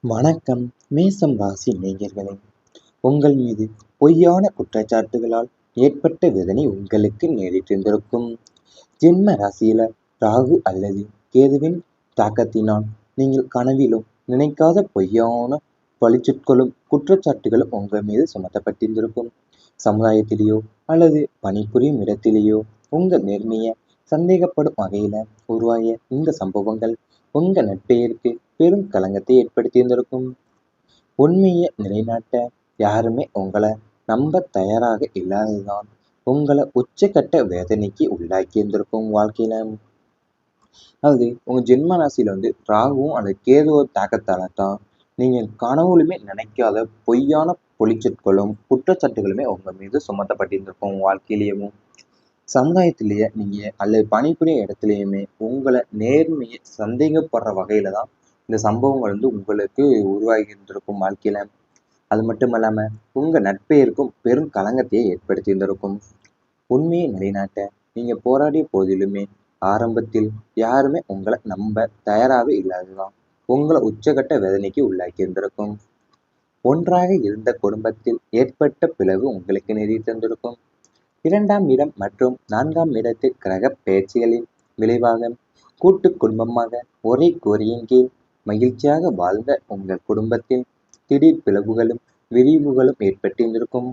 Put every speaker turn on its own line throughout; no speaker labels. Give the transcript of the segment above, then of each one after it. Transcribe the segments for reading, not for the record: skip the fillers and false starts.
வணக்கம். மேசம் ராசி நேயர்களே, உங்கள் மீது பொய்யான குற்றச்சாட்டுகளால் ஏற்பட்ட வேதனை உங்களுக்கு நேரிட்டிருந்திருக்கும். ஜென்ம ராசியில ராகு அல்லது கேதுவின் தாக்கத்தினால் நீங்கள் கனவிலும் நினைக்காத பொய்யான பழிச்சொற்களும் குற்றச்சாட்டுகளும் உங்கள் மீது சுமத்தப்பட்டிருந்திருக்கும். சமுதாயத்திலேயோ அல்லது பணிபுரியும் இடத்திலேயோ உங்கள் நேர்மையை சந்தேகப்படும் வகையில உருவாகிய இந்த சம்பவங்கள் உங்க நற்பெயருக்கு பெரும் களங்கத்தை ஏற்படுத்தியிருந்திருக்கும். உண்மையை நிலைநாட்ட யாருமே உங்களை நம்ப தயாராக இல்லாததுதான் உங்களை உச்சக்கட்ட வேதனைக்கு உள்ளாக்கி இருந்திருக்கும் வாழ்க்கையில. அதாவது உங்க ஜென்ம ராசியில ராகுவும் அந்த கேதுவ தாக்கத்தால தான் நீங்க கனவுலுமே நினைக்காத பொய்யான பொழிச்சொற்களும் குற்றச்சாட்டுகளுமே உங்க மீது சுமத்தப்பட்டிருந்திருக்கும். உங்க வாழ்க்கையிலேயும் சமுதாயத்திலேயே நீங்க அல்லது பணிபுரிய இடத்துலையுமே உங்களை நேர்மையை சந்தேகப்படுற வகையில தான் இந்த சம்பவங்கள் உங்களுக்கு உருவாகி இருந்திருக்கும் வாழ்க்கையில. அது மட்டும் இல்லாம உங்க நட்பெயருக்கும் பெரும் களங்கத்தையே ஏற்படுத்தி இருந்திருக்கும். உண்மையை நிலைநாட்ட நீங்க போராடிய போதிலுமே ஆரம்பத்தில் யாருமே உங்களை நம்ப தயாராகவே இல்லாததுதான் உங்களை உச்சகட்ட வேதனைக்கு உள்ளாக்கி இருந்திருக்கும். ஒன்றாக இருந்த குடும்பத்தில் ஏற்பட்ட பிளவு உங்களுக்கு நேரிட்டு இருந்திருக்கும். 2ஆம் இடம் மற்றும் 4ஆம் இடத்து கிரக பெயர்ச்சிகளின் விளைவாக கூட்டு குடும்பமாக ஒரே கூரையின் கீழ் மகிழ்ச்சியாக வாழ்ந்த உங்கள் குடும்பத்தில் திடீர் பிளவுகளும் விரிவுகளும் ஏற்பட்டிருந்திருக்கும்.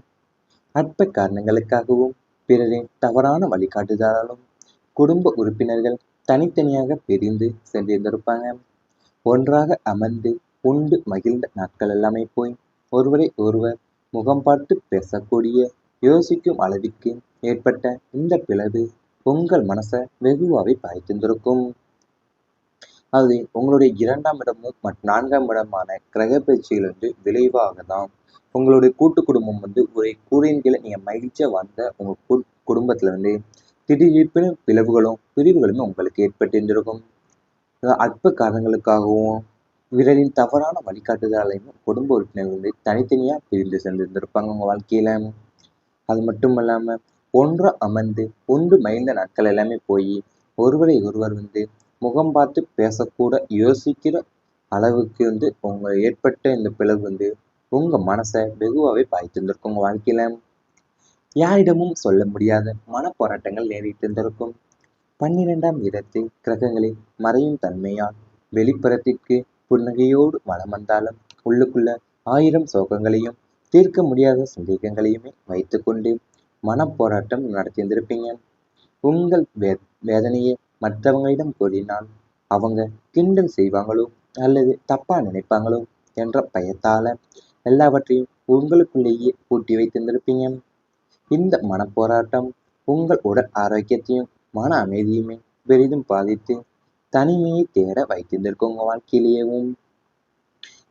அற்ப காரணங்களுக்காகவும் பிறரின் தவறான வழிகாட்டுதலாலும் குடும்ப உறுப்பினர்கள் தனித்தனியாக பிரிந்து சென்றிருந்திருப்பாங்க. ஒன்றாக அமர்ந்து உண்டு மகிழ்ந்த நாட்கள் எல்லாமே போய் ஒருவரை ஒருவர் முகம் பார்த்து பேசக்கூடிய யோசிக்கும் அளவிற்கு ஏற்பட்ட இந்த பிளவு உங்கள் மனசை வெகுவாவை பாய்த்திருந்திருக்கும். அது உங்களுடைய 2ஆம் இடமும் மற்றும் 4ஆம் இடமான கிரக பயிற்சிகள் விளைவாக தான் உங்களுடைய கூட்டு குடும்பம் ஒரு கூரையின் கீழே நீங்க மகிழ்ச்சியா வாழ்ந்த உங்க குடும்பத்துல திடீர்னு பிளவுகளும் பிரிவுகளுமே உங்களுக்கு ஏற்பட்டிருந்திருக்கும். அற்ப காரணங்களுக்காகவும் விரலின் தவறான வழிகாட்டுதலையும் குடும்ப உறுப்பினர்கள் தனித்தனியா பிரிந்து சென்றிருந்திருப்பாங்க உங்க வாழ்க்கையில. அது மட்டும் இல்லாம ஒன்றா அமர்ந்து உண்டு மகிழ்ந்த நாட்கள் எல்லாமே போய் ஒருவரை ஒருவர் முகம் பார்த்து பேசக்கூட யோசிக்கிற அளவுக்கு உங்க ஏற்பட்ட இந்த பிளவு உங்க மனசை வெகுவாவே பாய்த்திருந்திருக்கும் உங்க வாழ்க்கையில. யாரிடமும் சொல்ல முடியாத மனப்போராட்டங்கள் நேரிட்டு இருந்திருக்கும். 12ஆம் இடத்தில் கிரகங்களின் மறையும் தன்மையால் வெளிப்புறத்திற்கு புன்னகையோடு வலம் வந்தாலும் உள்ளுக்குள்ள 1000 சோகங்களையும் தீர்க்க முடியாத சந்தேகங்களையுமே வைத்துக்கொண்டு மனப்போராட்டம் நடத்தியிருந்திருப்பீங்க. உங்கள் வேதனையை மற்றவங்களிடம் கூறினால் அவங்க கிண்டல் செய்வாங்களோ அல்லது தப்பா நினைப்பாங்களோ என்ற பயத்தால எல்லாவற்றையும் உங்களுக்குள்ளேயே பூட்டி வைத்திருந்திருப்பீங்க. இந்த மனப்போராட்டம் உங்கள் உடல் ஆரோக்கியத்தையும் மன அமைதியுமே பெரிதும் பாதித்து தனிமையை தேட வைத்திருந்திருக்கும் உங்க வாழ்க்கையிலேயும்.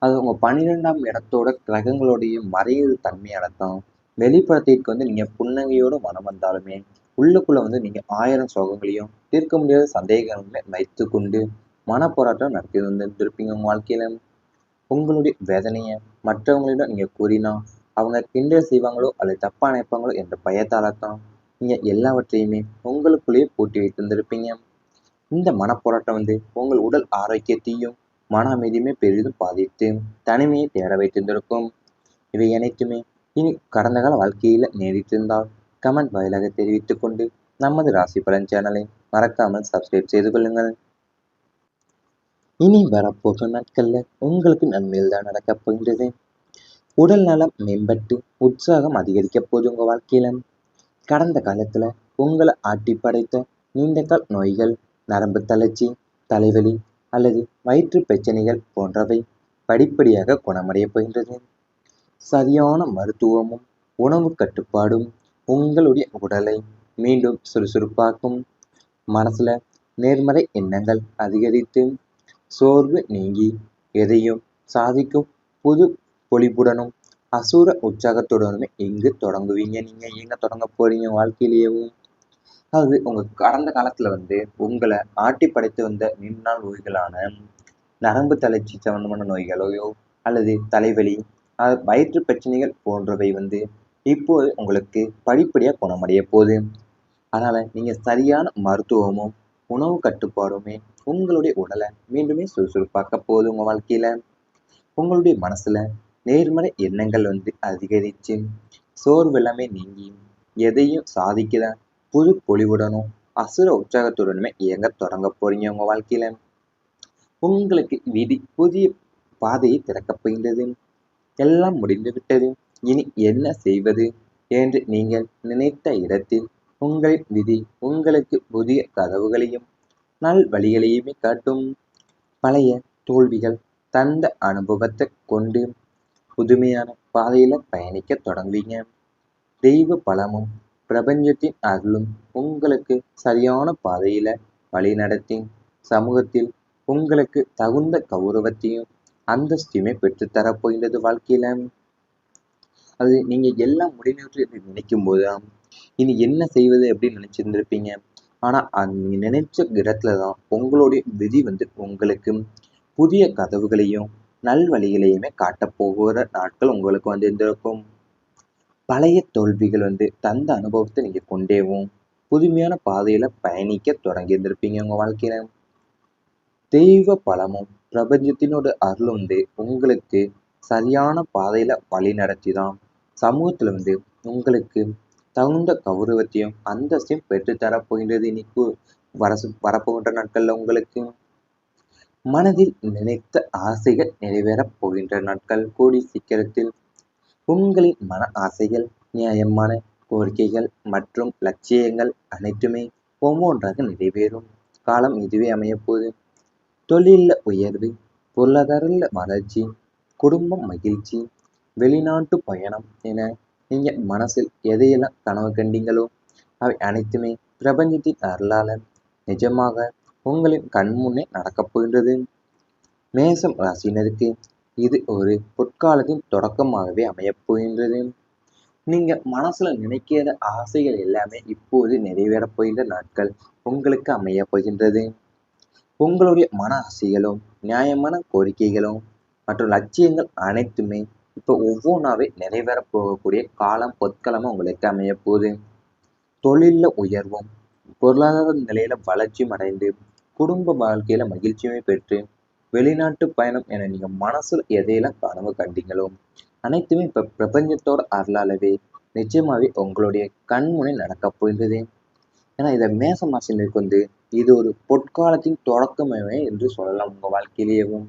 அது உங்க 12ஆம் இடத்தோட கிரகங்களுடைய மறைவு தன்மையால தான் வெளிப்புறத்திற்கு நீங்க புன்னகையோடு மனம் வந்தாலுமே உள்ளுக்குள்ள நீங்க 1000 சோகங்களையும் தீர்க்க முடியாத சந்தேகங்களை வைத்து கொண்டு மனப்போராட்டம் நடத்தி இருந்திருப்பீங்க உங்க வாழ்க்கையில. உங்களுடைய வேதனையை மற்றவங்களிடம் நீங்க கூறினா அவங்க கிண்டல் செய்வாங்களோ அல்லது தப்பா நினைப்பாங்களோ என்ற பயத்தால தான் நீங்க எல்லாவற்றையுமே உங்களுக்குள்ளேயே பூட்டி வைத்திருந்திருப்பீங்க. இந்த மனப்போராட்டம் உங்கள் உடல் ஆரோக்கியத்தையும் மன அமைதியுமே பெரிதும் பாதித்து தனிமையை தேட வைத்திருந்திருக்கும். இவை அனைத்துமே இனி கடந்த கால வாழ்க்கையில நேரிட்டிருந்தால் கமெண்ட் வாயிலாக தெரிவித்துக் கொண்டு நமது ராசி பலன் சேனலை மறக்காமல் சப்ஸ்கிரைப் செய்து கொள்ளுங்கள். இனி வரப்போகும் நாட்கள்ல உங்களுக்கு நன்மையில் தான் நடக்கப் போகின்றது. உடல் நலம் மேம்பட்டு உற்சாகம் அதிகரிக்க போது உங்க வாழ்க்கையில. கடந்த காலத்துல உங்களை ஆட்டி படைத்த நீண்டகால் நோய்கள், நரம்பு தளர்ச்சி, தலைவலி அல்லது வயிற்று பிரச்சனைகள் போன்றவை படிப்படியாக குணமடைய போகின்றது. சரியான மருத்துவமும் உணவு கட்டுப்பாடும் உங்களுடைய உடலை மீண்டும் சுறுசுறுப்பாக்கும். மனசுல நேர்மறை எண்ணங்கள் அதிகரித்து சோர்வு நீங்கி எதையும் சாதிக்கும் புது பொலிப்புடனும் அசூர உற்சாகத்துடனுமே இங்கு தொடங்குவீங்க. நீங்க எங்க தொடங்க போறீங்க வாழ்க்கையிலேயும். அதாவது உங்க கடந்த காலத்துல உங்களை ஆட்டி படைத்து வந்த நீண்ட நாள் நோய்களான நரம்பு தளர்ச்சி சம்பந்தமான நோய்களையோ அல்லது தலைவலி வயிற்று பிரச்சனைகள் போன்றவை இப்போது உங்களுக்கு படிப்படியாக குணமடைய போகுது. அதனால நீங்க சரியான மருத்துவமும் உணவு கட்டுப்பாடுமே உங்களுடைய உடலை மீண்டுமே சுறுசுறுப்பாக்க போகுது உங்க வாழ்க்கையில. உங்களுடைய மனசுல நேர்மறை எண்ணங்கள் அதிகரிச்சு சோர்வெல்லாமே நீங்கி எதையும் சாதிக்கிற புது பொலிவுடனும் அசுர உற்சாகத்துடனுமே இயங்க தொடங்க போறீங்க. உங்க வாழ்க்கையில உங்களுக்கு விதி புதிய பாதையை திறக்கப் போகின்றது. எல்லாம் முடிந்து விட்டது, இனி என்ன செய்வது என்று நீங்கள் நினைத்த இடத்தில் உங்கள் விதி உங்களுக்கு புதிய கதவுகளையும் நல் வழிகளையுமே காட்டும். பழைய தோல்விகள் தந்த அனுபவத்தை கொண்டு புதுமையான பாதையில பயணிக்க தொடங்குவீங்க. தெய்வ பலமும் பிரபஞ்சத்தின் அருளும் உங்களுக்கு சரியான பாதையில வழிநடத்தி சமூகத்தில் உங்களுக்கு தகுந்த கௌரவத்தையும் அந்தஸ்தையுமே பெற்றுத்தரப் போகின்றது. வாழ்க்கையில அது நீங்க எல்லாம் முடிவுற்று என்று நினைக்கும் போதுதான் இனி என்ன செய்வது அப்படின்னு நினைச்சிருந்திருப்பீங்க. ஆனா நீங்க நினைச்ச இடத்துலதான் உங்களுடைய விதி உங்களுக்கு புதிய கதவுகளையும் நல்வழிகளையுமே காட்டப் போகிற நாட்கள் உங்களுக்கு இருந்திருக்கும். பழைய தோல்விகள் தந்த அனுபவத்தை நீங்க கொண்டேவும் புதுமையான பாதையில பயணிக்க தொடங்கி இருந்திருப்பீங்க. உங்க வாழ்க்கையில தெய்வ பலமும் பிரபஞ்சத்தினோட அருள் உங்களுக்கு சரியான பாதையில வழி நடத்திதான் சமூகத்துல உங்களுக்கு தகுந்த கௌரவத்தையும் அந்தஸ்தையும் பெற்றுத்தரப் போகின்றது. இன்னைக்கு வரப்போகின்ற நாட்கள்ல உங்களுக்கு மனதில் நினைத்த ஆசைகள் நிறைவேறப் போகின்ற நாட்கள் கூடி சீக்கிரத்தில். உங்களின் மன ஆசைகள், நியாயமான கோரிக்கைகள் மற்றும் லட்சியங்கள் அனைத்துமே ஒவ்வொன்றாக நிறைவேறும் காலம் இதுவே அமையப்போகுது. தொழில்ல உயர்வு, பொருளாதார வளர்ச்சி, குடும்பம் மகிழ்ச்சி, வெளிநாட்டு பயணம் என நீங்க மனசில் எதையெல்லாம் கனவு கண்டீங்களோ அவை அனைத்துமே பிரபஞ்சத்தின் அருளால நிஜமாக உங்களின் கண்முன்னே நடக்கப் போகின்றது. மேசம் ராசினருக்கு இது ஒரு பொற்காலத்தின் தொடக்கமாகவே அமையப் போகின்றது. நீங்க மனசுல நினைக்கிற ஆசைகள் எல்லாமே இப்போது நிறைவேறப் போகின்ற நாட்கள் உங்களுக்கு அமையப் போகின்றது. உங்களுடைய மன ஆசைகளும் நியாயமான கோரிக்கைகளும் மற்றும் லட்சியங்கள் அனைத்துமே இப்போ ஒவ்வொன்றாவே நிறைவேறப் போகக்கூடிய காலம் பொற்காலமா உங்களுக்கு அமைய போகுது. தொழில்ல உயர்வும் பொருளாதார நிலையில வளர்ச்சியும் அடைந்து குடும்ப வாழ்க்கையில மகிழ்ச்சியுமே பெற்று வெளிநாட்டு பயணம் என நீங்க மனசுல எதையெல்லாம் கனவு கண்டீங்களோ அனைத்துமே இப்ப பிரபஞ்சத்தோட அருளாலவே நிச்சயமாவே உங்களுடைய கண்முனை நடக்கப் போகின்றது. ஏன்னா இதை மேச ராசினருக்கு இது ஒரு பொற்காலத்தின் தொடக்கமே என்று சொல்லலாம். உங்க வாழ்க்கையிலேயும்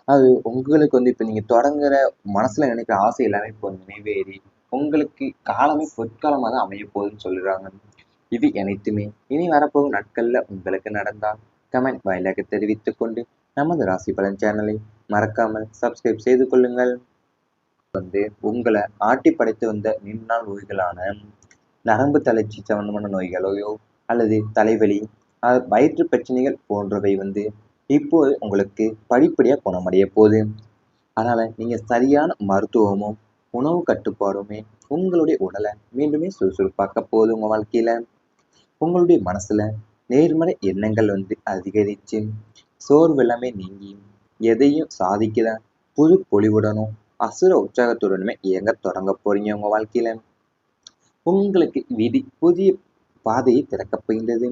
அது உங்களுக்கு இப்ப நீங்க தொடங்குற மனசுல நினைக்கிற ஆசை எல்லாமே இப்போ நிறைவேறி உங்களுக்கு காலமே பொற்காலமா தான் அமைய போகுதுன்னு சொல்லுறாங்க. இது அனைத்துமே இனி வரப்போகும் நாட்கள்ல உங்களுக்கு நடந்தால் கமெண்ட் வாயிலாக தெரிவித்துக் கொண்டு நமது ராசி பலன் சேனலை மறக்காமல் சப்ஸ்கிரைப் செய்து கொள்ளுங்கள். உங்களை ஆட்டி படைத்து வந்த நீண்ட நாள் நோய்களான நரம்பு தளர்ச்சி சம்பந்தமான நோய்களையோ அல்லது தலைவலி வயிற்று பிரச்சனைகள் போன்றவை இப்போது உங்களுக்கு படிப்படியா குணமடைய போகுது. அதனால நீங்க சரியான மருத்துவமும் உணவு கட்டுப்பாடுமே உங்களுடைய உடலை மீண்டுமே சுறுசுறுப்பாக்க போகுது. உங்க வாழ்க்கையில உங்களுடைய மனசுல நேர்மறை எண்ணங்கள் அதிகரிச்சு சோர்வெல்லாமே நீங்கி எதையும் சாதிக்கிற புது பொலிவுடனும் அசுர உற்சாகத்துடனுமே இயங்க தொடங்க போறீங்க. உங்க வாழ்க்கையில உங்களுக்கு விதி புதிய பாதையை திறக்கப் போகின்றது.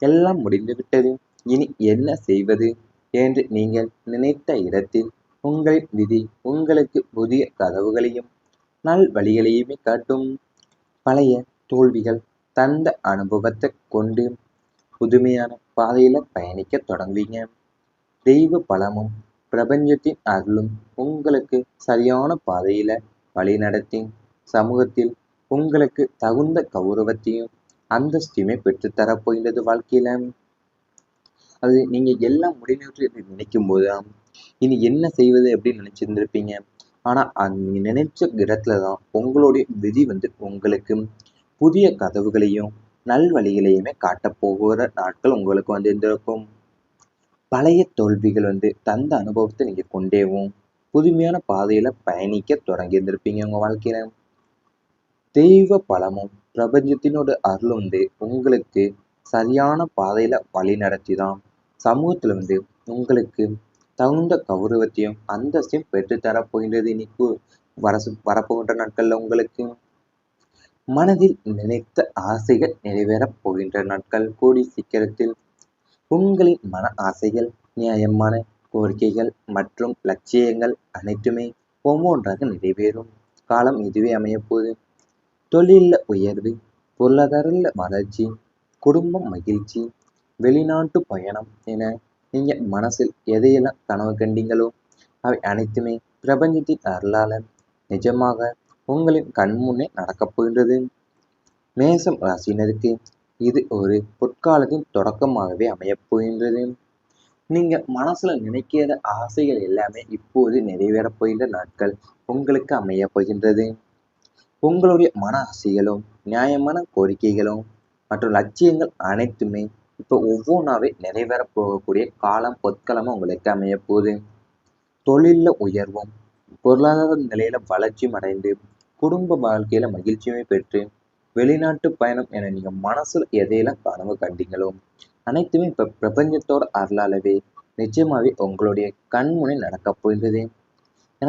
எல்லாம் முடிந்து விட்டது, இனி என்ன செய்வது என்று நீங்கள் நினைத்த இடத்தில் உங்கள் விதி உங்களுக்கு புதிய கதவுகளையும் நல் வழிகளையுமே காட்டும். பழைய தோல்விகள் தந்த அனுபவத்தை கொண்டு புதுமையான பாதையில பயணிக்க தொடங்குவீங்க. தெய்வ பலமும் பிரபஞ்சத்தின் அருளும் உங்களுக்கு சரியான பாதையில வழி நடத்தி சமூகத்தில் உங்களுக்கு தகுந்த கௌரவத்தையும் அந்தஸ்தையுமே பெற்றுத்தரப் போகின்றது. வாழ்க்கையில அது நீங்க எல்லாம் முடிவுற்று என்று நினைக்கும் போதுதான் இனி என்ன செய்வது அப்படின்னு நினைச்சிருந்திருப்பீங்க. ஆனா நீங்க நினைச்ச இடத்துலதான் உங்களுடைய விதி உங்களுக்கு புதிய கதவுகளையும் நல்வழிகளையுமே காட்டப் போகிற நாட்கள் உங்களுக்கு இருந்திருக்கும். பழைய தோல்விகள் தந்த அனுபவத்தை நீங்க கொண்டேவும் புதுமையான பாதையில பயணிக்க தொடங்கி இருந்திருப்பீங்க. உங்க வாழ்க்கையில தெய்வ பலமும் பிரபஞ்சத்தினோட அருள் உங்களுக்கு சரியான பாதையில வழி நடத்திதான் சமூகத்துல உங்களுக்கு தகுந்த கௌரவத்தையும் அந்தஸ்தையும் பெற்றுத்தரப் போகின்றது. இன்னைக்கு வரப்போகின்ற நாட்கள்ல உங்களுக்கு மனதில் நினைத்த ஆசைகள் நிறைவேறப் போகின்ற நாட்கள் கூடி சீக்கிரத்தில். உங்களின் மன ஆசைகள், நியாயமான கோரிக்கைகள் மற்றும் லட்சியங்கள் அனைத்துமே ஒவ்வொன்றாக நிறைவேறும் காலம் இதுவே அமையப்போகுது. தொழில்ல உயர்வு, பொருளாதார வளர்ச்சி, குடும்பம் மகிழ்ச்சி, வெளிநாட்டு பயணம் என நீங்க மனசில் எதையெல்லாம் கனவு கண்டீங்களோ அவை அனைத்துமே பிரபஞ்சத்தின் அருளால நிஜமாக உங்களின் கண்முன்னே நடக்கப் போகின்றது. மேசம் ராசினருக்கு இது ஒரு பொற்காலத்தின் தொடக்கமாகவே அமையப் போகின்றது. நீங்க மனசுல நினைக்கிற ஆசைகள் எல்லாமே இப்போது நிறைவேறப் போகின்ற நாட்கள் உங்களுக்கு அமையப் போகின்றது. உங்களுடைய மன ஆசைகளும் நியாயமான கோரிக்கைகளும் மற்றும் லட்சியங்கள் அனைத்துமே இப்போ ஒவ்வொன்றாவே நிறைவேறப் போகக்கூடிய காலம் பொற்காலமா உங்களுக்கு அமையப் போகுது. தொழில்ல உயர்வும், பொருளாதார நிலையில வளர்ச்சியும் அடைந்து, குடும்ப வாழ்க்கையில மகிழ்ச்சியுமே பெற்று, வெளிநாட்டு பயணம் என நீங்க மனசுல எதையெல்லாம் கனவு கண்டீங்களோ அனைத்துமே இப்ப பிரபஞ்சத்தோட அருளாலவே நிச்சயமாவே உங்களுடைய கண்முன்னே நடக்கப் போகின்றது.